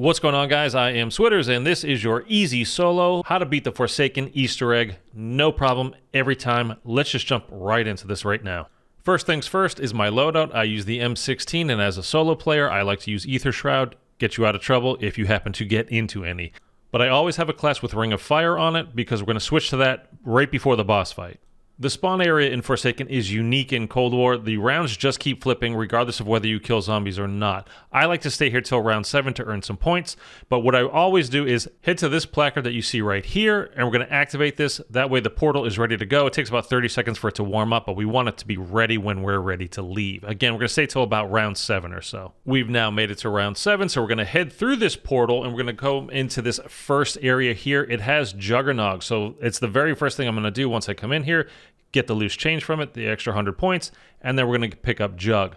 What's going on, guys? I am Switters, and this is your easy solo how to beat the Forsaken Easter egg. No problem every time. Let's just jump right into this right now. First things first is my loadout. I use the M16, and as a solo player, I like to use Aether Shroud. Get you out of trouble if you happen to get into any. But I always have a class with Ring of Fire on it because we're going to switch to that right before the boss fight. The spawn area in Forsaken is unique in Cold War. The rounds just keep flipping regardless of whether you kill zombies or not. I like to stay here till round 7 to earn some points, but what I always do is head to this placard that you see right here, and we're going to activate this. That way the portal is ready to go. It takes about 30 seconds for it to warm up, but we want it to be ready when we're ready to leave. Again, we're going to stay till about round 7 or so. We've now made it to round 7, so we're going to head through this portal, and we're going to go into this first area here. It has Juggernog, so it's the very first thing I'm going to do once I come in here. Get the loose change from it, the extra 100 points, and then we're going to pick up Jug.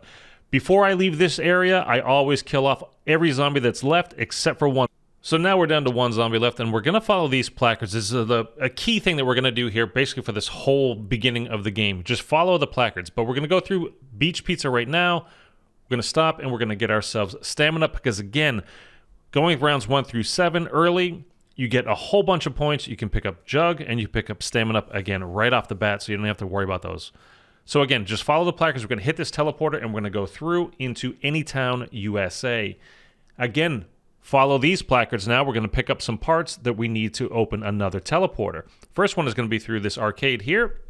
Before I leave this area, I always kill off every zombie that's left except for one. So now we're down to one zombie left, and we're going to follow these placards. This is a key thing that we're going to do here, basically for this whole beginning of the game. Just follow the placards, but we're going to go through Beach Pizza right now. We're going to stop, and we're going to get ourselves stamina, because again, going rounds 1 through 7 early, you get a whole bunch of points. You can pick up Jug, and you pick up Stamina again right off the bat, so you don't have to worry about those. So again, just follow the placards. We're going to hit this teleporter, and we're going to go through into Anytown, USA. Again, follow these placards now. We're going to pick up some parts that we need to open another teleporter. First one is going to be through this arcade here.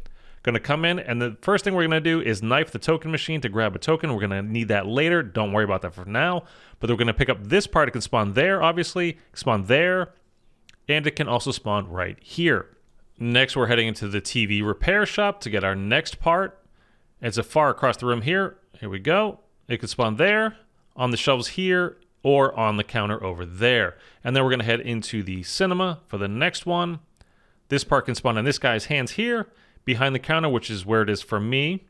Going to come in, and the first thing we're going to do is knife the token machine to grab a token. We're going to need that later. Don't worry about that for now. But we're going to pick up this part. It can spawn there, obviously. Spawn there. And it can also spawn right here. Next, we're heading into the TV repair shop to get our next part. It's a far across the room here. Here we go. It could spawn there, on the shelves here, or on the counter over there. And then we're going to head into the cinema for the next one. This part can spawn in this guy's hands here, behind the counter, which is where it is for me.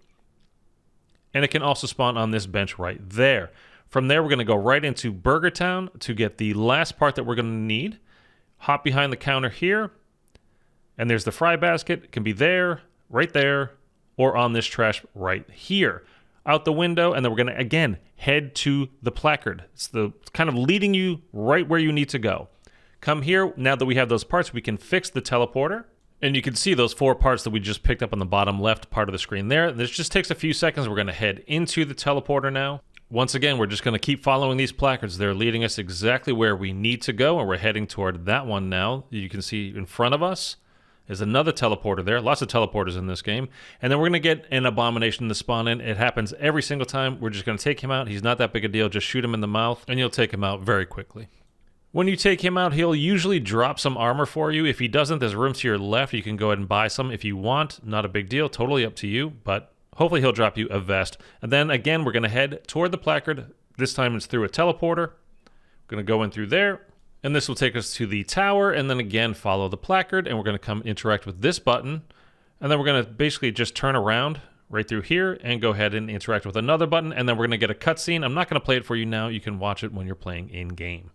And it can also spawn on this bench right there. From there, we're going to go right into Burger Town to get the last part that we're going to need. Hop behind the counter here, and there's the fry basket. It can be there, right there, or on this trash right here. Out the window, and then we're going to, again, head to the placard. It's the kind of leading you right where you need to go. Come here. Now that we have those parts, we can fix the teleporter, and you can see those 4 parts that we just picked up on the bottom left part of the screen there. This just takes a few seconds. We're going to head into the teleporter now. Once again, we're just going to keep following these placards. They're leading us exactly where we need to go, and we're heading toward that one now. You can see in front of us is another teleporter there. Lots of teleporters in this game. And then we're going to get an abomination to spawn in. It happens every single time. We're just going to take him out. He's not that big a deal. Just shoot him in the mouth, and you'll take him out very quickly. When you take him out, he'll usually drop some armor for you. If he doesn't, there's room to your left. You can go ahead and buy some if you want. Not a big deal. Totally up to you, but hopefully he'll drop you a vest. And then again, we're going to head toward the placard. This time it's through a teleporter. We're going to go in through there. And this will take us to the tower. And then again, follow the placard. And we're going to come interact with this button. And then we're going to basically just turn around right through here and go ahead and interact with another button. And then we're going to get a cutscene. I'm not going to play it for you now. You can watch it when you're playing in-game.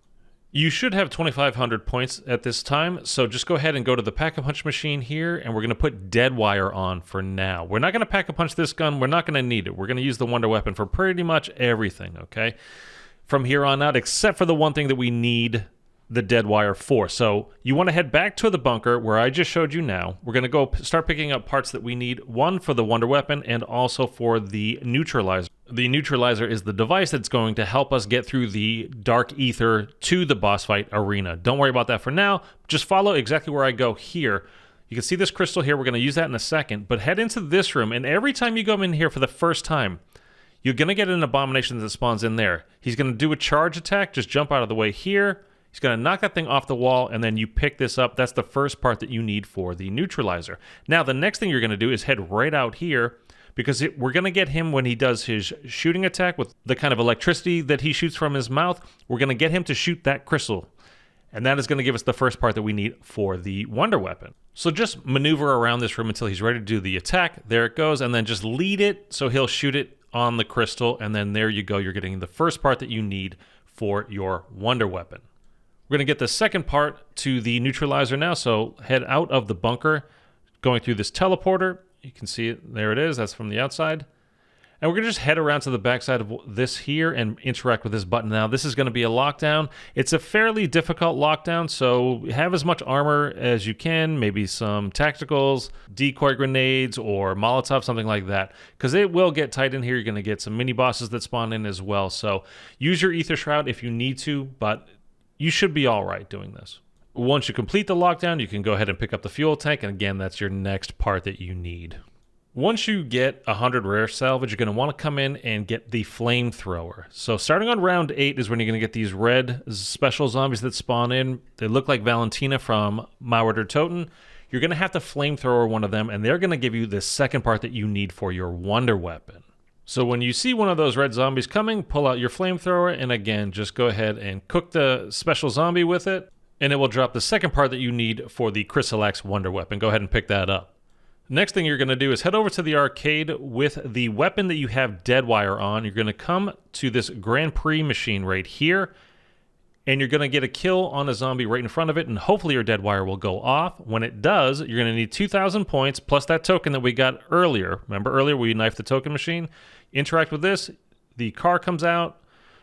You should have 2,500 points at this time, so just go ahead and go to the Pack-a-Punch machine here, and we're going to put Dead Wire on for now. We're not going to Pack-a-Punch this gun. We're not going to need it. We're going to use the Wonder Weapon for pretty much everything, okay? From here on out, except for the one thing that we need the Dead Wire for. So you want to head back to the bunker where I just showed you now. We're going to go start picking up parts that we need, one for the Wonder Weapon and also for the Neutralizer. The Neutralizer is the device that's going to help us get through the Dark Aether to the boss fight arena. Don't worry about that for now. Just follow exactly where I go here. You can see this crystal here. We're going to use that in a second, but head into this room, and every time you go in here for the first time, you're going to get an abomination that spawns in there. He's going to do a charge attack. Just jump out of the way here. He's going to knock that thing off the wall, and then you pick this up. That's the first part that you need for the Neutralizer. Now, the next thing you're going to do is head right out here, because we're going to get him when he does his shooting attack with the kind of electricity that he shoots from his mouth. We're going to get him to shoot that crystal, and that is going to give us the first part that we need for the Wonder Weapon. So just maneuver around this room until he's ready to do the attack. There it goes, and then just lead it so he'll shoot it on the crystal, and then there you go. You're getting the first part that you need for your Wonder Weapon. We're going to get the second part to the Neutralizer now, so head out of the bunker, going through this teleporter. You can see it. There it is. That's from the outside. And we're going to just head around to the backside of this here and interact with this button. Now, this is going to be a lockdown. It's a fairly difficult lockdown, so have as much armor as you can, maybe some tacticals, decoy grenades, or Molotov, something like that, because it will get tight in here. You're going to get some mini-bosses that spawn in as well. So use your Aether Shroud if you need to, but you should be all right doing this. Once you complete the lockdown, you can go ahead and pick up the fuel tank, and again, that's your next part that you need. Once you get 100 rare salvage, you're going to want to come in and get the flamethrower. So starting on round 8 is when you're going to get these red special zombies that spawn in. They look like Valentina from Mauer der Toten. You're going to have to flamethrower one of them, and they're going to give you the second part that you need for your wonder weapon. So when you see one of those red zombies coming, pull out your flamethrower, and again, just go ahead and cook the special zombie with it, and it will drop the second part that you need for the Crystal Axe wonder weapon. Go ahead and pick that up. Next thing you're going to do is head over to the arcade with the weapon that you have Deadwire on. You're going to come to this Grand Prix machine right here, and you're going to get a kill on a zombie right in front of it, and hopefully your Deadwire will go off. When it does, you're going to need 2,000 points plus that token that we got earlier. Remember earlier we knifed the token machine? Interact with this. The car comes out.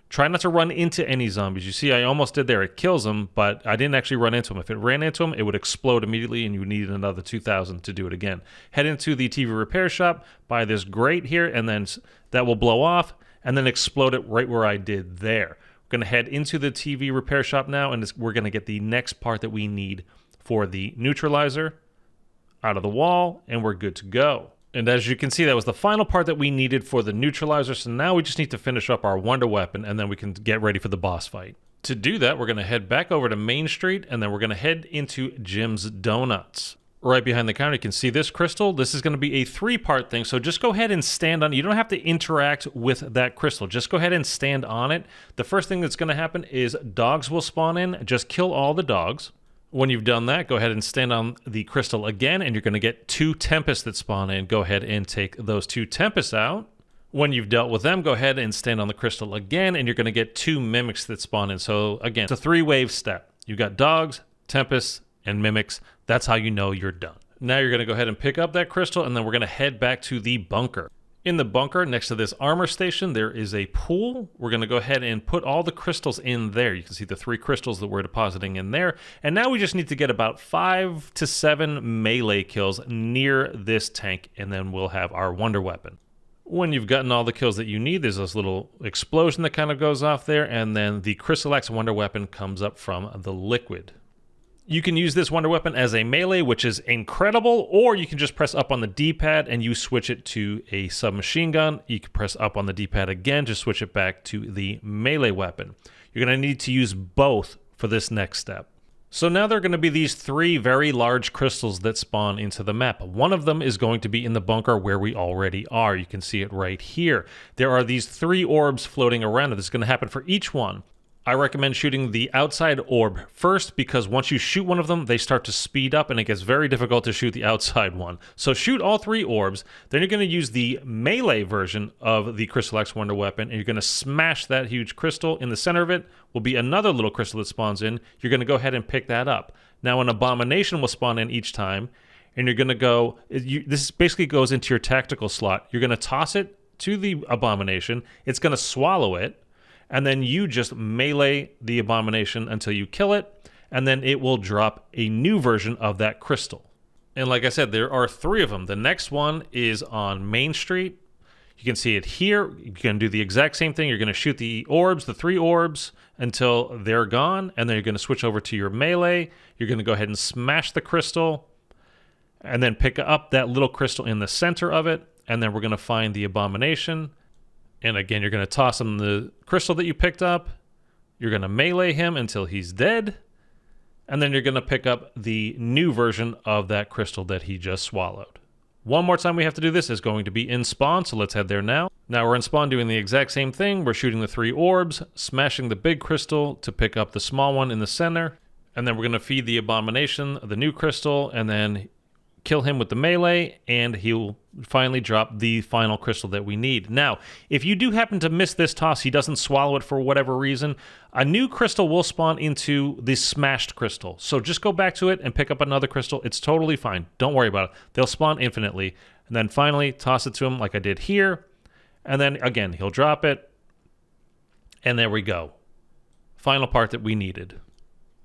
Try not to run into any zombies. You see, I almost did there. It kills them, but I didn't actually run into them. If it ran into them, it would explode immediately, and you would need another 2,000 to do it again. Head into the TV repair shop, buy this grate here, and then that will blow off, and then explode it right where I did there. We're going to head into the TV repair shop now, and we're going to get the next part that we need for the neutralizer out of the wall, and we're good to go. And as you can see, that was the final part that we needed for the neutralizer, so now we just need to finish up our wonder weapon, and then we can get ready for the boss fight. To do that, we're going to head back over to Main Street, and then we're going to head into Jim's Donuts. Right behind the counter, you can see this crystal. This is going to be a 3-part thing, so just go ahead and stand on it. You don't have to interact with that crystal. Just go ahead and stand on it. The first thing that's going to happen is dogs will spawn in. Just kill all the dogs. When you've done that, go ahead and stand on the crystal again, and you're going to get 2 Tempests that spawn in. Go ahead and take those 2 Tempests out. When you've dealt with them, go ahead and stand on the crystal again, and you're going to get 2 Mimics that spawn in. So again, it's a 3-wave step. You've got dogs, Tempests, and Mimics. That's how you know you're done. Now you're going to go ahead and pick up that crystal, and then we're going to head back to the bunker. In the bunker, next to this armor station, there is a pool. We're going to go ahead and put all the crystals in there. You can see the 3 crystals that we're depositing in there. And now we just need to get about 5 to 7 melee kills near this tank, and then we'll have our wonder weapon. When you've gotten all the kills that you need, there's this little explosion that kind of goes off there, and then the Crystal Axe wonder weapon comes up from the liquid. You can use this wonder weapon as a melee, which is incredible, or you can just press up on the D-pad and you switch it to a submachine gun. You can press up on the D-pad again to switch it back to the melee weapon. You're going to need to use both for this next step. So now there are going to be these 3 very large crystals that spawn into the map. One of them is going to be in the bunker where we already are. You can see it right here. There are these 3 orbs floating around. This is going to happen for each one. I recommend shooting the outside orb first, because once you shoot one of them, they start to speed up and it gets very difficult to shoot the outside one. So shoot all 3 orbs, then you're going to use the melee version of the Crystal Axe Wonder Weapon, and you're going to smash that huge crystal. In the center of it will be another little crystal that spawns in. You're going to go ahead and pick that up. Now an abomination will spawn in each time, and you're going to go, this basically goes into your tactical slot. You're going to toss it to the abomination, it's going to swallow it, and then you just melee the abomination until you kill it, and then it will drop a new version of that crystal. And like I said, there are 3 of them. The next one is on Main Street. You can see it here. You can do the exact same thing. You're going to shoot the orbs, the 3 orbs, until they're gone, and then you're going to switch over to your melee. You're going to go ahead and smash the crystal, and then pick up that little crystal in the center of it, and then we're going to find the abomination. And again, you're going to toss him the crystal that you picked up. You're going to melee him until he's dead. And then you're going to pick up the new version of that crystal that he just swallowed. One more time we have to do this is going to be in spawn, so let's head there now. Now we're in spawn doing the exact same thing. We're shooting the 3 orbs, smashing the big crystal to pick up the small one in the center. And then we're going to feed the abomination the new crystal, and then kill him with the melee, and he'll finally drop the final crystal that we need. Now, if you do happen to miss this toss, he doesn't swallow it for whatever reason, a new crystal will spawn into the smashed crystal. So just go back to it and pick up another crystal. It's totally fine. Don't worry about it. They'll spawn infinitely. And then finally, toss it to him like I did here, And then again, he'll drop it. And there we go. Final part that we needed.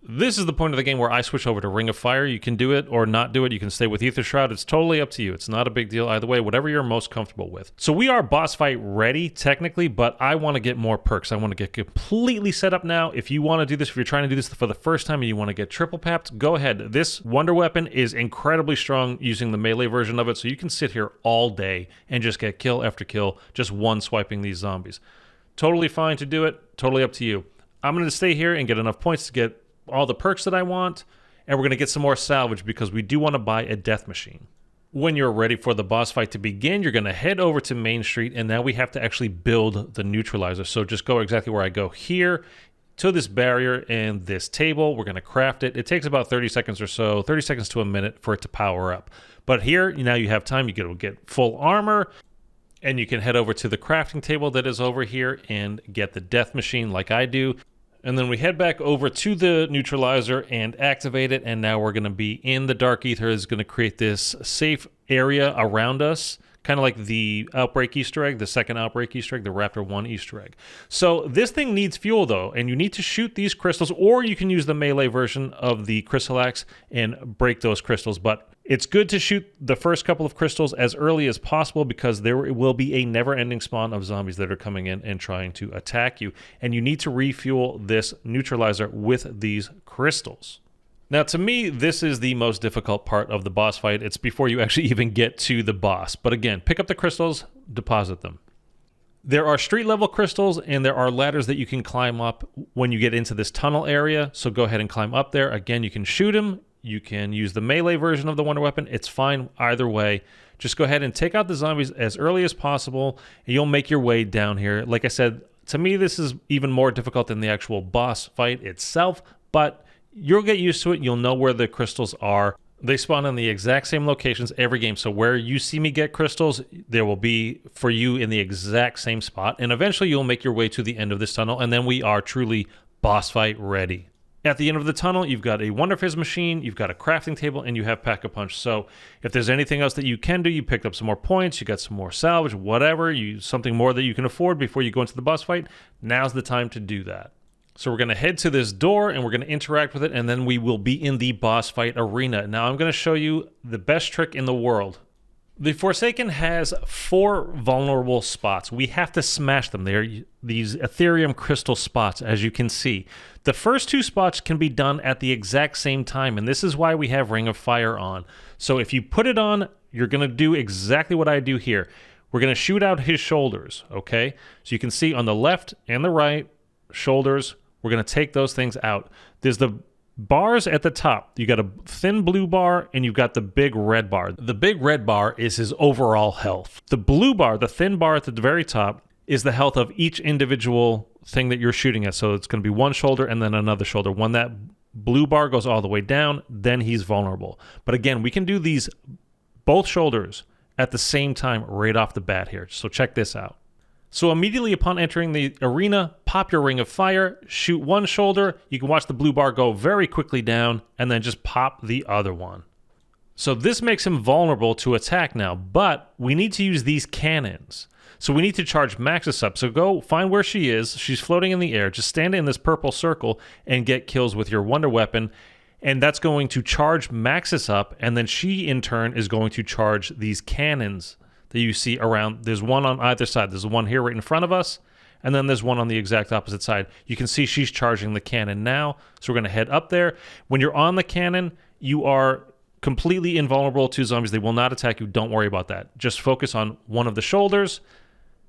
This is the point of the game where I switch over to Ring of Fire. You can do it or not do it. You can stay with Aether Shroud. It's totally up to you. It's not a big deal either way, whatever you're most comfortable with. So we are boss fight ready, technically, but I want to get more perks. I want to get completely set up now. If you want to do this, if you're trying to do this for the first time and you want to get triple papped, go ahead. This Wonder Weapon is incredibly strong using the melee version of it, so you can sit here all day and just get kill after kill, just one swiping these zombies. Totally fine to do it. Totally up to you. I'm going to stay here and get enough points to get all the perks that I want, and we're going to get some more salvage because we do want to buy a death machine. When you're ready for the boss fight to begin, you're going to head over to Main Street, and now we have to actually build the neutralizer. So just go exactly where I go here to this barrier and this table. We're going to craft it. It takes about 30 seconds or so, 30 seconds to a minute for it to power up. But here, now you have time. You get full armor, and you can head over to the crafting table that is over here and get the death machine like I do. And then we head back over to the neutralizer and activate it. And now we're going to be in the Dark Aether. Is going to create this safe area around us, kind of like the Outbreak Easter egg, the second Outbreak Easter egg, the Raptor 1 Easter egg. So this thing needs fuel, though, and you need to shoot these crystals, or you can use the melee version of the Crystal Axe and break those crystals. But it's good to shoot the first couple of crystals as early as possible because there will be a never-ending spawn of zombies that are coming in and trying to attack you. And you need to refuel this neutralizer with these crystals. Now, to me, this is the most difficult part of the boss fight. It's before you actually even get to the boss. But again, pick up the crystals, deposit them. There are street-level crystals, and there are ladders that you can climb up when you get into this tunnel area. So go ahead and climb up there. Again, you can shoot them. You can use the melee version of the Wonder Weapon. It's fine either way. Just go ahead and take out the zombies as early as possible, and you'll make your way down here. Like I said, to me, this is even more difficult than the actual boss fight itself, but you'll get used to it. You'll know where the crystals are. They spawn in the exact same locations every game, so where you see me get crystals, there will be for you in the exact same spot, and eventually you'll make your way to the end of this tunnel, and then we are truly boss fight ready. At the end of the tunnel, you've got a Wonder Fizz machine, you've got a crafting table, and you have Pack-a-Punch. So if there's anything else that you can do, you picked up some more points, you got some more salvage, whatever, something more that you can afford before you go into the boss fight, now's the time to do that. So we're going to head to this door, and we're going to interact with it, and then we will be in the boss fight arena. Now I'm going to show you the best trick in the world. The Forsaken has 4 vulnerable spots. We have to smash them. They're these Ethereum crystal spots, as you can see. The first 2 spots can be done at the exact same time, and this is why we have Ring of Fire on. So if you put it on, you're going to do exactly what I do here. We're going to shoot out his shoulders, okay? So you can see on the left and the right, shoulders, we're going to take those things out. There's the bars at the top. You got a thin blue bar and you've got the big red bar. The big red bar is his overall health. The blue bar, the thin bar at the very top, is the health of each individual thing that you're shooting at. So it's going to be one shoulder and then another shoulder. When that blue bar goes all the way down, then he's vulnerable. But again, we can do these both shoulders at the same time right off the bat here. So check this out. So immediately upon entering the arena, pop your Ring of Fire, shoot one shoulder, you can watch the blue bar go very quickly down, and then just pop the other one. So this makes him vulnerable to attack now, but we need to use these cannons. So we need to charge Maxis up. So go find where she is. She's floating in the air. Just stand in this purple circle and get kills with your Wonder Weapon, and that's going to charge Maxis up, and then she in turn is going to charge these cannons that you see around. There's one on either side. There's one here right in front of us, and then there's one on the exact opposite side. You can see she's charging the cannon now, so we're going to head up there. When you're on the cannon, you are completely invulnerable to zombies. They will not attack you. Don't worry about that. Just focus on one of the shoulders,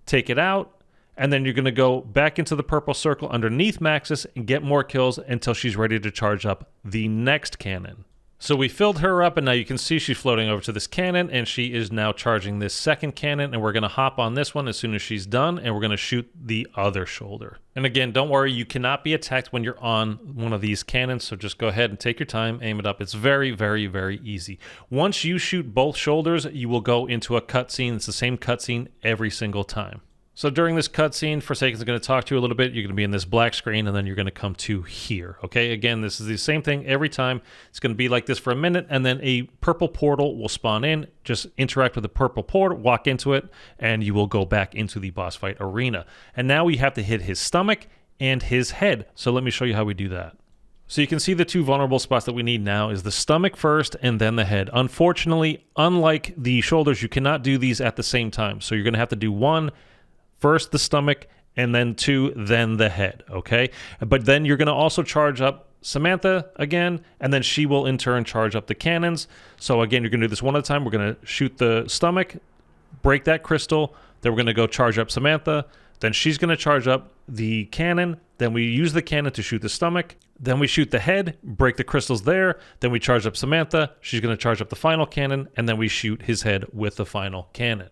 take it out, and then you're going to go back into the purple circle underneath Maxis and get more kills until she's ready to charge up the next cannon. So we filled her up, and now you can see she's floating over to this cannon, and she is now charging this second cannon, and we're going to hop on this one as soon as she's done, and we're going to shoot the other shoulder. And again, don't worry, you cannot be attacked when you're on one of these cannons, so just go ahead and take your time, aim it up. It's very, very, very easy. Once you shoot both shoulders, you will go into a cutscene. It's the same cutscene every single time. So during this cutscene, Forsaken's going to talk to you a little bit. You're going to be in this black screen, and then you're going to come to here, okay? Again, this is the same thing every time. It's going to be like this for a minute, and then a purple portal will spawn in. Just interact with the purple portal, walk into it, and you will go back into the boss fight arena. And now we have to hit his stomach and his head. So let me show you how we do that. So you can see the two vulnerable spots that we need now is the stomach first and then the head. Unfortunately, unlike the shoulders, you cannot do these at the same time. So you're going to have to do one, first the stomach, and then two, then the head, okay? But then you're going to also charge up Samantha again, and then she will in turn charge up the cannons. So again, you're going to do this one at a time. We're going to shoot the stomach, break that crystal, then we're going to go charge up Samantha, then she's going to charge up the cannon, then we use the cannon to shoot the stomach, then we shoot the head, break the crystals there, then we charge up Samantha, she's going to charge up the final cannon, and then we shoot his head with the final cannon.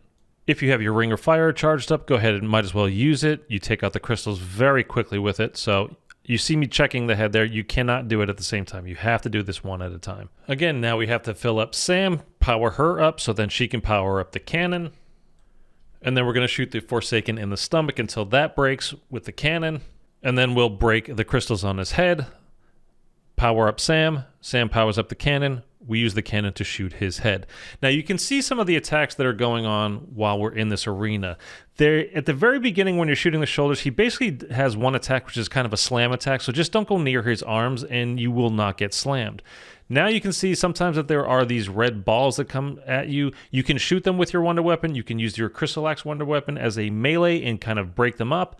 If you have your ring of fire charged up, go ahead and might as well use it. You take out the crystals very quickly with it. So you see me checking the head there. You cannot do it at the same time. You have to do this one at a time. Again, now we have to fill up Sam, power her up so then she can power up the cannon. And then we're going to shoot the Forsaken in the stomach until that breaks with the cannon. And then we'll break the crystals on his head, power up Sam. Sam powers up the cannon. We use the cannon to shoot his head. Now you can see some of the attacks that are going on while we're in this arena. There, at the very beginning when you're shooting the shoulders, he basically has one attack which is kind of a slam attack, so just don't go near his arms and you will not get slammed. Now you can see sometimes that there are these red balls that come at you. You can shoot them with your wonder weapon. You can use your Crystal Axe wonder weapon as a melee and kind of break them up.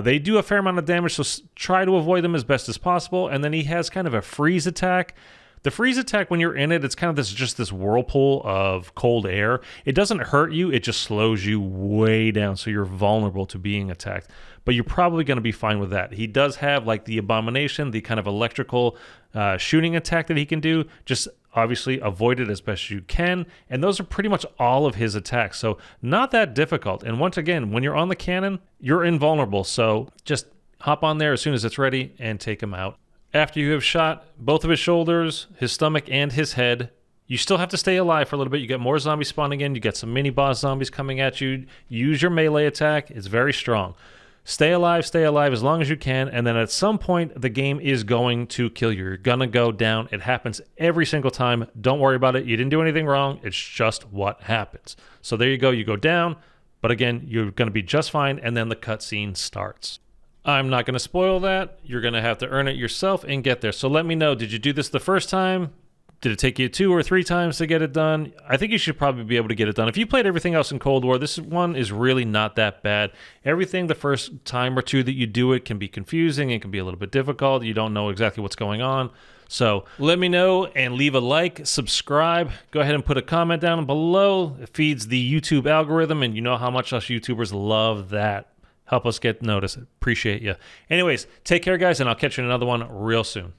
They do a fair amount of damage, so try to avoid them as best as possible. And then he has kind of a freeze attack. The freeze attack, when you're in it, it's kind of just this whirlpool of cold air. It doesn't hurt you, it just slows you way down, so you're vulnerable to being attacked. But you're probably going to be fine with that. He does have like the Abomination, the kind of electrical shooting attack that he can do. Just obviously avoid it as best you can. And those are pretty much all of his attacks, so not that difficult. And once again, when you're on the cannon, you're invulnerable, so just hop on there as soon as it's ready and take him out. After you have shot both of his shoulders, his stomach, and his head, you still have to stay alive for a little bit. You get more zombies spawning in. You get some mini-boss zombies coming at you. Use your melee attack. It's very strong. Stay alive as long as you can, and then at some point, the game is going to kill you. You're going to go down. It happens every single time. Don't worry about it. You didn't do anything wrong. It's just what happens. So there you go. You go down, but again, you're going to be just fine, and then the cutscene starts. I'm not going to spoil that. You're going to have to earn it yourself and get there. So let me know, did you do this the first time? Did it take you 2 or 3 times to get it done? I think you should probably be able to get it done. If you played everything else in Cold War, this one is really not that bad. Everything the first time or two that you do it can be confusing and can be a little bit difficult. You don't know exactly what's going on. So let me know and leave a like, subscribe. Go ahead and put a comment down below. It feeds the YouTube algorithm, and you know how much us YouTubers love that. Help us get noticed. Appreciate you. Anyways, take care, guys, and I'll catch you in another one real soon.